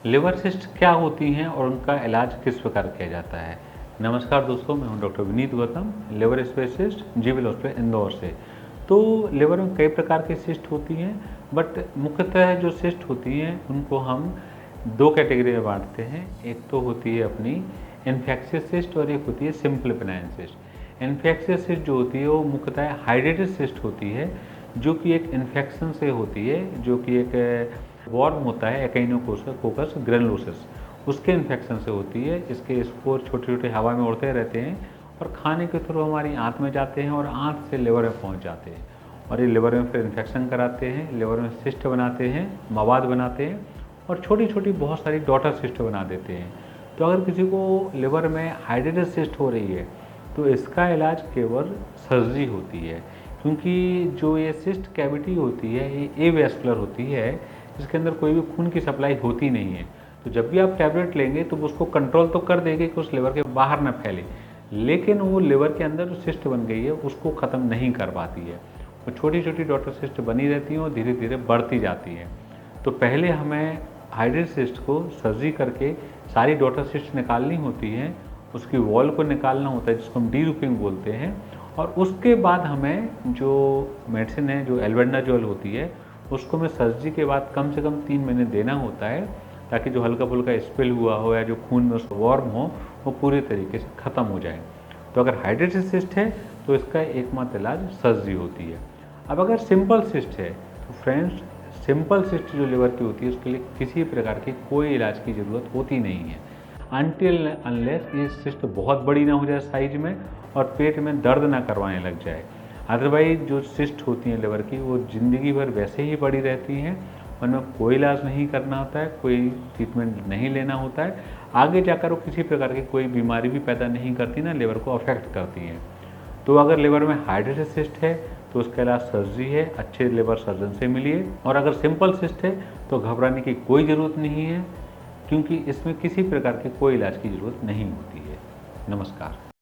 Liver cyst क्या होती हैं और उनका इलाज किस प्रकार किया जाता है। नमस्कार दोस्तों, मैं हूं doctor Vineet Gautam, liver specialist जीविल हॉस्पिटल इंदौर से। तो लिवर में कई प्रकार की सिस्ट होती हैं, बट मुख्यतः जो सिस्ट होती हैं उनको हम दो कैटेगरी में बांटते हैं। एक तो होती है अपनी इन्फेक्शियस सिस्ट और एक होती है simple benign cyst. Infectious cyst जो होती है वो मुख्यतः हाइड्रेटेड सिस्ट होती है, जो कि एक इन्फेक्शन से होती है, जो कि एक वॉर्म होता है एकाइनोकोकस ग्रेनुलोसिस, उसके इन्फेक्शन से होती है। इसके स्पोर छोटे छोटे हवा में उड़ते रहते हैं और खाने के थ्रू हमारी आंत में जाते हैं और आंत से लिवर में पहुंच जाते हैं और ये लिवर में फिर इन्फेक्शन कराते हैं, लिवर में सिस्ट बनाते हैं, मवाद बनाते हैं और छोटी छोटी बहुत सारी डॉटर सिस्ट बना देते हैं। तो अगर किसी को लिवर में हाइड्रेटेड सिस्ट हो रही है तो इसका इलाज केवल सर्जरी होती है, क्योंकि जो ये सिस्ट कैविटी होती है ये एवैस्कुलर होती है, इसके अंदर कोई भी खून की सप्लाई होती नहीं है। तो जब भी आप टैबलेट लेंगे तो उसको कंट्रोल तो कर देंगे कि उस लिवर के बाहर ना फैले, लेकिन वो लिवर के अंदर जो सिस्ट बन गई है उसको ख़त्म नहीं कर पाती है। वो छोटी छोटी डॉटर सिस्ट बनी रहती हैं और धीरे धीरे बढ़ती जाती हैं। तो पहले हमें हाइड्रेट सिस्ट को सर्जरी करके सारी डॉटर सिस्ट निकालनी होती है, उसकी वॉल को निकालना होता है जिसको हम डी-रूपिंग बोलते हैं, और उसके बाद हमें जो मेडिसिन है, जो एल्बेंडाजोल होती है, उसको हमें सर्जरी के बाद कम से कम 3 महीने देना होता है, ताकि जो हल्का फुल्का स्पिल हुआ हो या जो खून में उसका वॉर्म हो वो पूरी तरीके से ख़त्म हो जाए। तो अगर हाइड्रेटेड सिस्ट है तो इसका एकमात्र इलाज सर्जरी होती है। अब अगर सिंपल सिस्ट है तो फ्रेंड्स, सिंपल सिस्ट जो लिवर की होती है उसके लिए किसी प्रकार की कोई इलाज की ज़रूरत होती नहीं है, अनटिल अनलेस ये सिस्ट बहुत बड़ी ना हो जाए साइज में और पेट में दर्द ना करवाने लग जाए। अदरवाइज जो सिस्ट होती हैं लिवर की वो ज़िंदगी भर वैसे ही पड़ी रहती हैं, उनमें कोई इलाज नहीं करना होता है, कोई ट्रीटमेंट नहीं लेना होता है। आगे जाकर वो किसी प्रकार की कोई बीमारी भी पैदा नहीं करती, ना लिवर को अफेक्ट करती हैं। तो अगर लिवर में हाइड्रेटेड सिस्ट है तो उसका इलाज सर्जरी है, अच्छे लिवर सर्जन से मिलिए। और अगर सिंपल सिस्ट है तो घबराने की कोई ज़रूरत नहीं है, क्योंकि इसमें किसी प्रकार के कोई इलाज की ज़रूरत नहीं होती है। नमस्कार।